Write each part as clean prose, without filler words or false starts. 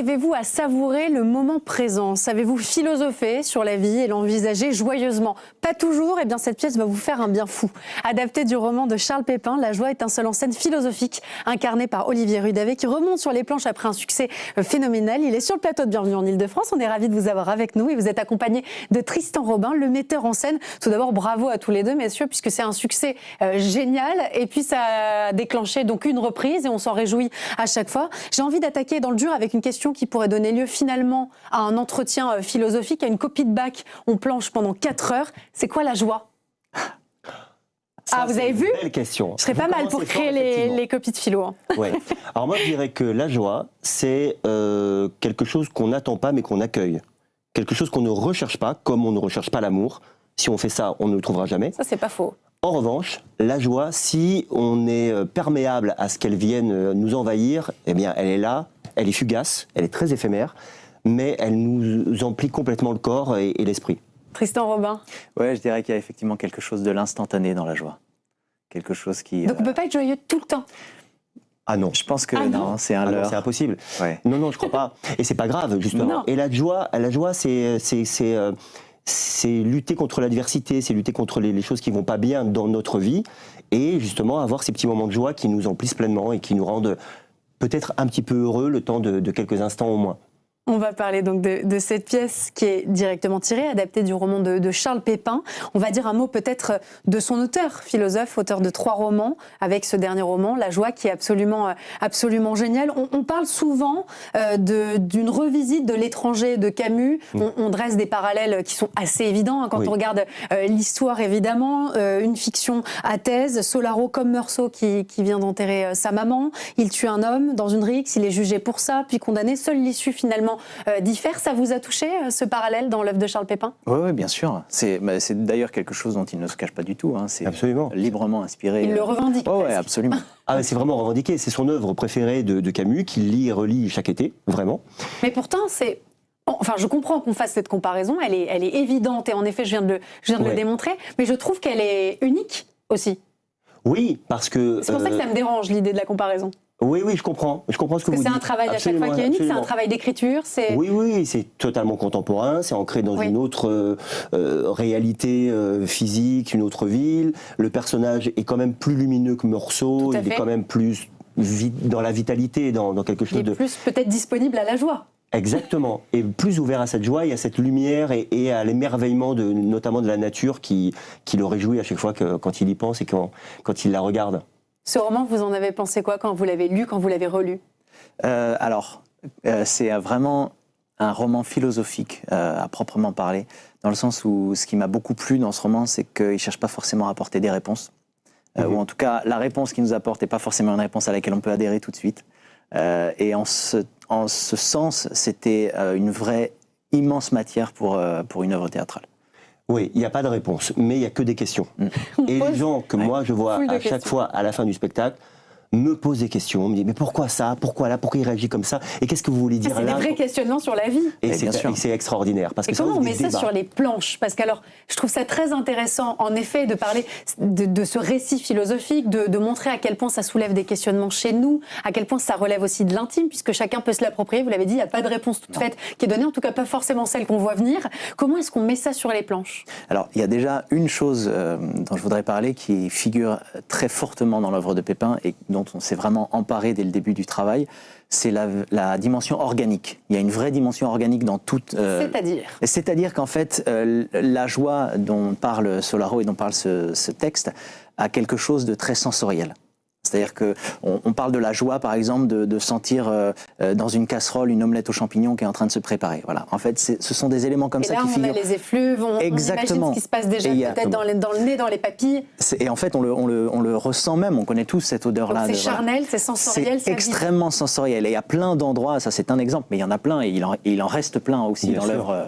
Arrivez-vous à savourer le moment présent? Savez-vous philosopher sur la vie et l'envisager joyeusement? Pas toujours, et bien cette pièce va vous faire un bien fou. Adaptée du roman de Charles Pépin, La Joie est un seul en scène philosophique, incarné par Olivier Rudavet, qui remonte sur les planches après un succès phénoménal. Il est sur le plateau de Bienvenue en Ile-de-France. On est ravis de vous avoir avec nous et vous êtes accompagné de Tristan Robin, le metteur en scène. Tout d'abord, bravo à tous les deux, messieurs, puisque c'est un succès génial. Et puis ça a déclenché donc une reprise et on s'en réjouit à chaque fois. J'ai envie d'attaquer dans le dur avec une question qui pourrait donner lieu finalement à un entretien philosophique, à une copie de bac. On planche pendant 4 heures. C'est quoi la joie? Ça, vous avez vu? Belle question. Je serais pas mal pour créer les copies de philo. Hein. Ouais. Alors moi, je dirais que la joie, c'est quelque chose qu'on n'attend pas mais qu'on accueille. Quelque chose qu'on ne recherche pas, comme on ne recherche pas l'amour. Si on fait ça, on ne le trouvera jamais. Ça, c'est pas faux. En revanche, la joie, si on est perméable à ce qu'elle vienne nous envahir, eh bien, elle est là, elle est fugace, elle est très éphémère, mais elle nous emplit complètement le corps et l'esprit. Tristan Robin. Ouais, je dirais qu'il y a effectivement quelque chose de l'instantané dans la joie. Quelque chose qui... Donc on peut pas être joyeux tout le temps. Ah non. Je pense que non, c'est un leurre. C'est impossible. Ouais. Non, je crois pas. Et c'est pas grave, justement. Non. Et la joie, c'est lutter contre l'adversité, c'est lutter contre les choses qui vont pas bien dans notre vie, et justement avoir ces petits moments de joie qui nous emplissent pleinement et qui nous rendent peut-être un petit peu heureux le temps de quelques instants au moins. On va parler donc de cette pièce qui est directement tirée, adaptée du roman de Charles Pépin. On va dire un mot peut-être de son auteur, philosophe, auteur de 3 romans, avec ce dernier roman, La Joie, qui est absolument génial. On parle souvent d'une revisite de l'étranger de Camus. On dresse des parallèles qui sont assez évidents quand on regarde l'histoire, évidemment. Une fiction à thèse, Solaro comme Meursault qui vient d'enterrer sa maman. Il tue un homme dans une rixe, il est jugé pour ça, puis condamné. Seule l'issue finalement diffère. Ça vous a touché, ce parallèle dans l'œuvre de Charles Pépin? Oui, bien sûr. C'est d'ailleurs quelque chose dont il ne se cache pas du tout. Hein. C'est librement inspiré. Il le revendique. Oui, absolument. Ah, c'est vraiment revendiqué. C'est son œuvre préférée de Camus, qu'il lit et relit chaque été, vraiment. Mais pourtant, c'est... Enfin, je comprends qu'on fasse cette comparaison. Elle est évidente et en effet, je viens de le démontrer. Mais je trouve qu'elle est unique aussi. Oui, parce que... C'est pour ça que ça me dérange, l'idée de la comparaison. Oui, je comprends ce que vous dites. Parce que c'est un travail à chaque fois qui est unique, c'est un travail d'écriture. Oui, c'est totalement contemporain, c'est ancré dans une autre réalité physique, une autre ville. Le personnage est quand même plus lumineux que Meursault, il est quand même plus dans la vitalité, dans quelque chose de... Il est plus peut-être disponible à la joie. Exactement, et plus ouvert à cette joie et à cette lumière et à l'émerveillement notamment de la nature qui le réjouit à chaque fois quand il y pense et quand il la regarde. Ce roman, vous en avez pensé quoi quand vous l'avez lu, quand vous l'avez relu? C'est vraiment un roman philosophique à proprement parler, dans le sens où ce qui m'a beaucoup plu dans ce roman, c'est qu'il ne cherche pas forcément à apporter des réponses, ou en tout cas la réponse qu'il nous apporte n'est pas forcément une réponse à laquelle on peut adhérer tout de suite. Et en ce sens, c'était une vraie immense matière pour une œuvre théâtrale. Oui, il n'y a pas de réponse, mais il n'y a que des questions. Et les gens que moi je vois à chaque fois à la fin du spectacle me posent des questions, me disent mais pourquoi ça, pourquoi là, pourquoi il réagit comme ça, et qu'est-ce que vous voulez dire là? C'est des vrais questionnements sur la vie. Et c'est extraordinaire. Parce que comment on met ça sur les planches? Parce qu'alors, je trouve ça très intéressant, en effet, de parler de ce récit philosophique, de montrer à quel point ça soulève des questionnements chez nous, à quel point ça relève aussi de l'intime, puisque chacun peut se l'approprier. Vous l'avez dit, il n'y a pas de réponse toute faite qui est donnée, en tout cas pas forcément celle qu'on voit venir. Comment est-ce qu'on met ça sur les planches? Alors, il y a déjà une chose dont je voudrais parler qui figure très fortement dans l'œuvre de Pépin et dont on s'est vraiment emparé dès le début du travail, c'est la dimension organique. Il y a une vraie dimension organique dans toute... C'est-à-dire qu'en fait, la joie dont parle Solaro et dont parle ce texte a quelque chose de très sensoriel. C'est-à-dire qu'on parle de la joie, par exemple, de sentir dans une casserole une omelette aux champignons qui est en train de se préparer. Voilà. En fait, ce sont des éléments comme ça qui figurent. Et là, on a les effluves, on imagine ce qui se passe déjà peut-être dans le nez, dans les papilles. Et en fait, on le ressent même, on connaît tous cette odeur-là. C'est charnel, c'est sensoriel. C'est extrêmement sensoriel. Et il y a plein d'endroits, ça c'est un exemple, mais il y en a plein, et il en reste plein aussi dans l'œuvre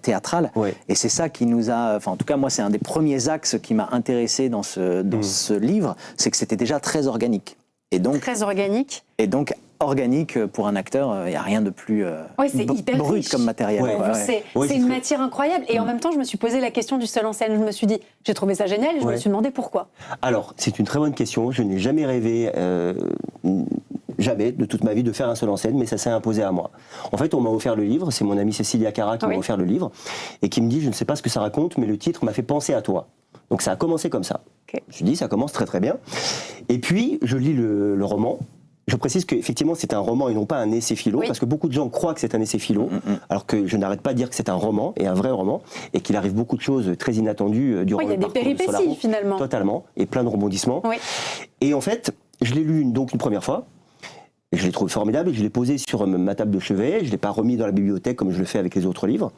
théâtrale. Et c'est ça qui nous a... Enfin, en tout cas, moi, c'est un des premiers axes qui m'a intéressé dans ce livre, c'est que c'était déjà très organique. Et donc, très organique. Et donc, organique, pour un acteur, il n'y a rien de plus brut riche comme matériel. C'est une matière incroyable. Et en même temps, je me suis posé la question du seul en scène. Je me suis dit, j'ai trouvé ça génial, et je me suis demandé pourquoi. Alors, c'est une très bonne question. Je n'ai jamais rêvé jamais de toute ma vie de faire un seul en scène, mais ça s'est imposé à moi. En fait, on m'a offert le livre, c'est mon amie Cécilia Cara qui m'a offert le livre, et qui me dit, je ne sais pas ce que ça raconte, mais le titre m'a fait penser à toi. Donc ça a commencé comme ça. Okay. Je dis, ça commence très très bien. Et puis, je lis le roman. Je précise qu'effectivement, c'est un roman et non pas un essai philo, parce que beaucoup de gens croient que c'est un essai philo, alors que je n'arrête pas de dire que c'est un roman, et un vrai roman, et qu'il arrive beaucoup de choses très inattendues durant le parcours de Solaro. Il y a des péripéties, finalement. Totalement, et plein de rebondissements. Oui. Et en fait, je l'ai lu donc une première fois, et je l'ai trouvé formidable, et je l'ai posé sur ma table de chevet, je ne l'ai pas remis dans la bibliothèque comme je le fais avec les autres livres,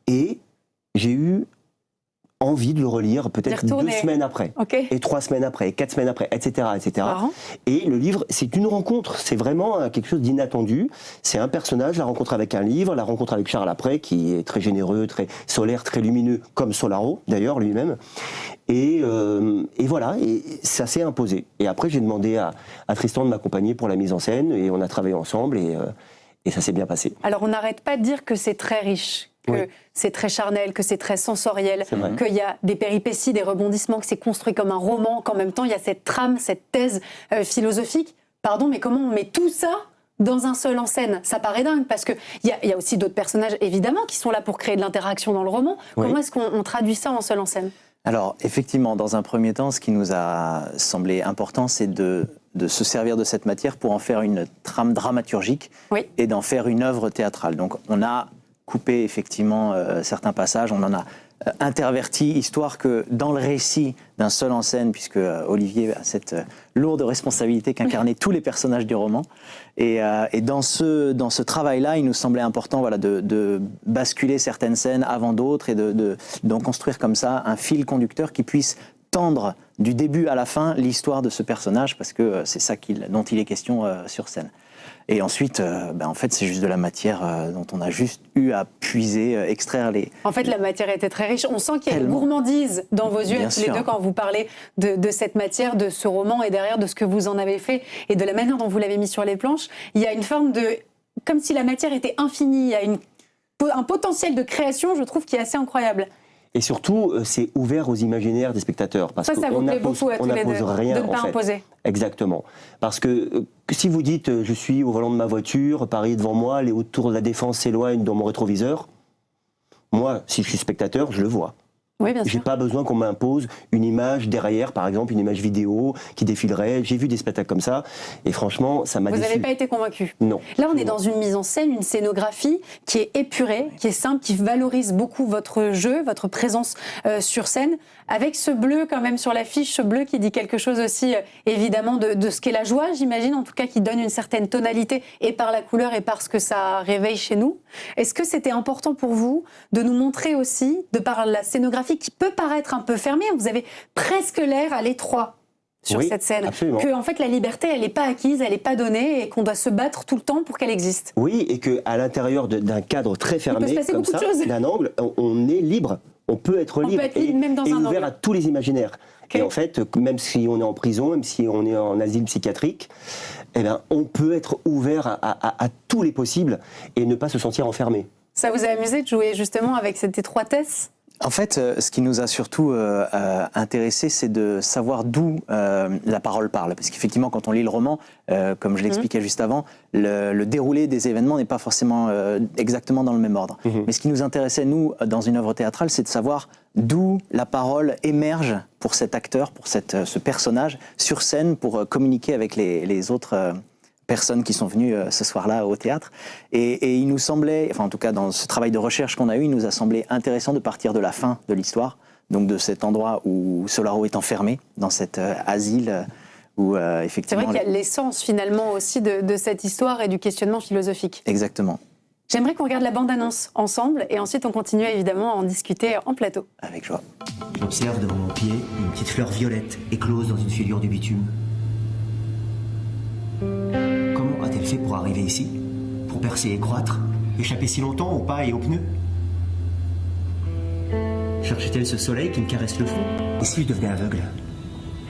et j'ai eu envie de le relire peut-être 2 semaines après, et 3 semaines après, et 4 semaines après, etc. Et le livre, c'est une rencontre, c'est vraiment quelque chose d'inattendu. C'est un personnage, la rencontre avec un livre, la rencontre avec Charles après, qui est très généreux, très solaire, très lumineux, comme Solaro d'ailleurs lui-même. Et voilà, et ça s'est imposé. Et après, j'ai demandé à Tristan de m'accompagner pour la mise en scène, et on a travaillé ensemble, et ça s'est bien passé. Alors, on n'arrête pas de dire que c'est très riche, que c'est très charnel, que c'est très sensoriel, qu'il y a des péripéties, des rebondissements, que c'est construit comme un roman, qu'en même temps, il y a cette trame, cette thèse philosophique. Pardon, mais comment on met tout ça dans un seul en scène? Ça paraît dingue, parce qu'il y a aussi d'autres personnages, évidemment, qui sont là pour créer de l'interaction dans le roman. Comment est-ce qu'on traduit ça en seul en scène? Alors, effectivement, dans un premier temps, ce qui nous a semblé important, c'est de se servir de cette matière pour en faire une trame dramaturgique et d'en faire une œuvre théâtrale. Donc, on a coupé effectivement certains passages, on en a interverti, histoire que dans le récit d'un seul en scène, puisque Olivier a cette lourde responsabilité qu'incarnaient tous les personnages du roman, et dans ce travail-là, il nous semblait important de basculer certaines scènes avant d'autres et d'en construire comme ça un fil conducteur qui puisse tendre du début à la fin l'histoire de ce personnage, parce que c'est ça dont il est question sur scène. Et ensuite, en fait, c'est juste de la matière dont on a juste eu à puiser, extraire les... En fait, la matière était très riche. On sent qu'il y a une gourmandise dans vos yeux, tous les deux, quand vous parlez de cette matière, de ce roman, et derrière de ce que vous en avez fait, et de la manière dont vous l'avez mis sur les planches. Il y a une forme de... Comme si la matière était infinie. Il y a un potentiel de création, je trouve, qui est assez incroyable. Et surtout, c'est ouvert aux imaginaires des spectateurs. Parce ça vous plaît beaucoup à tous les deux, rien, de ne pas imposer. Exactement. Parce que si vous dites, je suis au volant de ma voiture, Paris est devant moi, les hautes tours de la Défense s'éloignent dans mon rétroviseur, moi, si je suis spectateur, je le vois. Oui, bien sûr. J'ai pas besoin qu'on m'impose une image derrière, par exemple, une image vidéo qui défilerait. J'ai vu des spectacles comme ça, et franchement, ça m'a déçu. Vous n'avez pas été convaincu? Non. Là, on est dans une mise en scène, une scénographie qui est épurée, qui est simple, qui valorise beaucoup votre jeu, votre présence sur scène, avec ce bleu quand même sur l'affiche, ce bleu qui dit quelque chose aussi, évidemment, de ce qu'est la joie, j'imagine, en tout cas, qui donne une certaine tonalité, et par la couleur, et par ce que ça réveille chez nous. Est-ce que c'était important pour vous de nous montrer aussi, de par la scénographie, qui peut paraître un peu fermée, vous avez presque l'air à l'étroit sur cette scène, absolument. Que en fait la liberté elle n'est pas acquise, elle n'est pas donnée, et qu'on doit se battre tout le temps pour qu'elle existe. Oui, et qu'à l'intérieur d'un cadre très fermé, comme ça, d'un angle, on est libre, on peut être libre, même dans et un ouvert angle. à tous les imaginaires. Et en fait, même si on est en prison, même si on est en asile psychiatrique, on peut être ouvert à tous les possibles et ne pas se sentir enfermé. Ça vous a amusé de jouer justement avec cette étroitesse ? En fait, ce qui nous a surtout intéressé, c'est de savoir d'où la parole parle. Parce qu'effectivement, quand on lit le roman, comme je l'expliquais juste avant, le déroulé des événements n'est pas forcément exactement dans le même ordre. Mais ce qui nous intéressait, nous, dans une œuvre théâtrale, c'est de savoir d'où la parole émerge pour cet acteur, pour ce personnage, sur scène, pour communiquer avec les autres personnes qui sont venues ce soir-là au théâtre. Et il nous semblait, enfin en tout cas dans ce travail de recherche qu'on a eu, il nous a semblé intéressant de partir de la fin de l'histoire, donc de cet endroit où Solaro est enfermé, dans cet asile où effectivement... C'est vrai qu'il y a l'essence finalement aussi de cette histoire et du questionnement philosophique. Exactement. J'aimerais qu'on regarde la bande-annonce ensemble et ensuite on continue évidemment à en discuter en plateau. Avec joie. J'observe devant mon pied une petite fleur violette éclose dans une fêlure du bitume. Comment a-t-elle fait pour arriver ici? Pour percer et croître? Échapper si longtemps aux pas et aux pneus? Cherchait-elle ce soleil qui me caresse le front? Et si je devenais aveugle?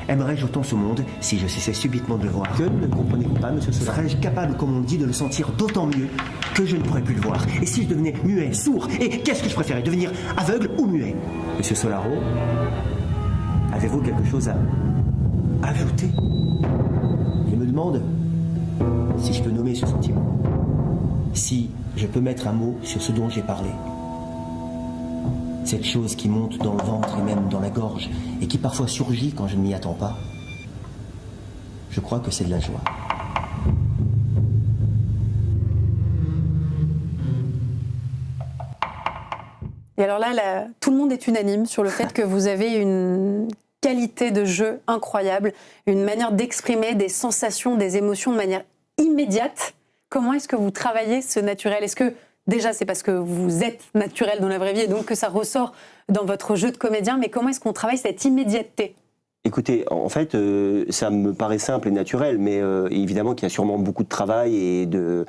Aimerais-je autant ce monde si je cessais subitement de le voir? Que ne comprenez-vous pas, monsieur Solaro? Serais-je capable, comme on dit, de le sentir d'autant mieux que je ne pourrais plus le voir? Et si je devenais muet, sourd? Et qu'est-ce que je préférais, devenir aveugle ou muet? Monsieur Solaro, avez-vous quelque chose à ajouter? Je me demande si je peux nommer ce sentiment, si je peux mettre un mot sur ce dont j'ai parlé, cette chose qui monte dans le ventre et même dans la gorge et qui parfois surgit quand je ne m'y attends pas, je crois que c'est de la joie. Et alors là, tout le monde est unanime sur le fait que vous avez une qualité de jeu incroyable, une manière d'exprimer des sensations, des émotions de manière immédiate. Comment est-ce que vous travaillez ce naturel? Est-ce que déjà c'est parce que vous êtes naturel dans la vraie vie et donc que ça ressort dans votre jeu de comédien, mais comment est-ce qu'on travaille cette immédiateté? Écoutez, en fait, ça me paraît simple et naturel, mais évidemment qu'il y a sûrement beaucoup de travail et de...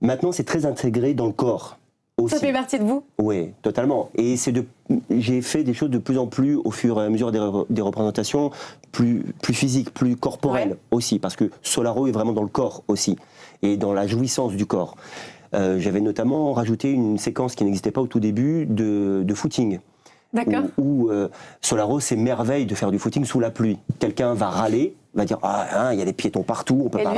Maintenant, c'est très intégré dans le corps. Aussi. Ça fait partie de vous? Oui, totalement. Et j'ai fait des choses de plus en plus au fur et à mesure des représentations plus physiques, plus corporelles aussi, parce que Solaro est vraiment dans le corps aussi, et dans la jouissance du corps. J'avais notamment rajouté une séquence qui n'existait pas au tout début de footing. D'accord. Où Solaro s'émerveille de faire du footing sous la pluie. Quelqu'un va râler, va dire il y a des piétons partout, on peut pas.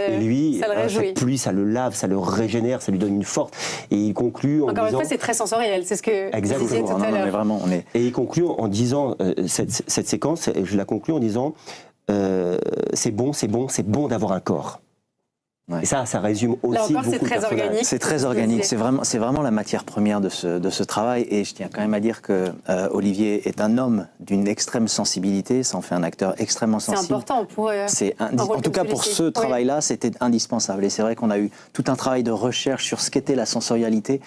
Et lui, cette pluie, ça le lave, ça le régénère, ça lui donne une force. Et il conclut en disant. Encore une fois, c'est très sensoriel, c'est ce que vous disiez tout à l'heure. Et il conclut en disant cette séquence, je la conclue en disant c'est bon d'avoir un corps. Ouais. Et ça résume aussi. Là encore, c'est très organique. C'est très organique. C'est vraiment la matière première de ce travail. Et je tiens quand même à dire que Olivier est un homme d'une extrême sensibilité. Ça en fait un acteur extrêmement sensible. C'est important pour. En tout cas, pour ce travail-là, c'était indispensable. Et c'est vrai qu'on a eu tout un travail de recherche sur ce qu'était la sensorialité.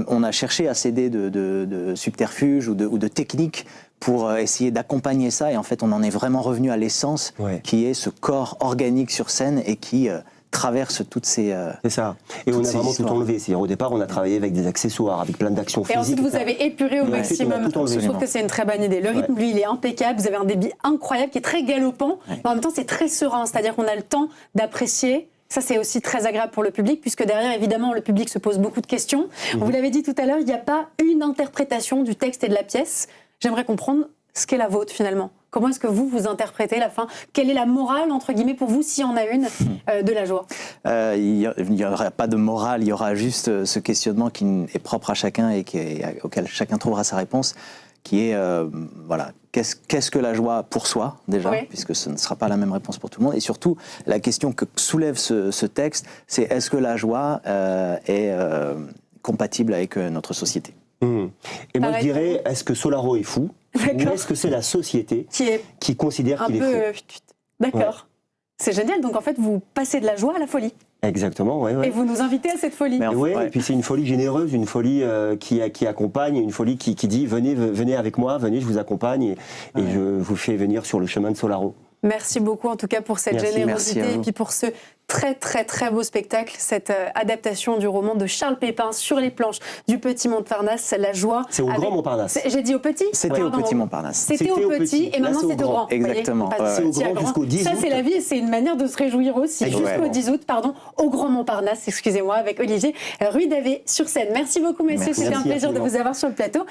On a cherché à s'aider de subterfuges ou de techniques pour essayer d'accompagner ça, et en fait on en est vraiment revenu à l'essence, qui est ce corps organique sur scène et qui traverse toutes ces c'est ça. Et on a vraiment tout enlevé. C'est-à-dire au départ on a travaillé avec des accessoires, avec plein d'actions physiques. Et ensuite vous avez épuré au maximum. Je trouve que c'est une très bonne idée. Le rythme, lui, il est impeccable. Vous avez un débit incroyable qui est très galopant, mais en même temps c'est très serein. C'est-à-dire qu'on a le temps d'apprécier. Ça, c'est aussi très agréable pour le public, puisque derrière, évidemment, le public se pose beaucoup de questions. Vous l'avez dit tout à l'heure, il n'y a pas une interprétation du texte et de la pièce. J'aimerais comprendre ce qu'est la vôtre, finalement. Comment est-ce que vous interprétez la fin? Quelle est la morale, entre guillemets, pour vous, s'il y en a une, de la joie? Il n'y aura pas de morale, il y aura juste ce questionnement qui est propre à chacun et auquel chacun trouvera sa réponse, qui est, qu'est-ce que la joie pour soi, déjà, puisque ce ne sera pas la même réponse pour tout le monde. Et surtout, la question que soulève ce texte, c'est est-ce que la joie est compatible avec notre société? Et moi, je dirais, est-ce que Solaro est fou? Ou est-ce que c'est la société qui considère qu'il est fou? D'accord. C'est génial. Donc, en fait, vous passez de la joie à la folie. Exactement, oui. Et vous nous invitez à cette folie. Et puis c'est une folie généreuse, une folie qui accompagne, une folie qui dit venez avec moi, venez, je vous accompagne et je vous fais venir sur le chemin de Solaro. Merci beaucoup en tout cas pour cette générosité et puis pour ce très très très beau spectacle, cette adaptation du roman de Charles Pépin sur les planches du Petit Montparnasse, la joie. C'est au Grand Montparnasse. J'ai dit au Petit? C'était au Petit Montparnasse. C'était au Petit et maintenant c'est au Grand. Exactement. C'est au Grand jusqu'au 10 août. Ça c'est la vie et c'est une manière de se réjouir aussi. Jusqu'au 10 août, au Grand Montparnasse, excusez-moi, avec Olivier Ruiz-Davé sur scène. Merci beaucoup messieurs, c'était un plaisir de vous avoir sur le plateau.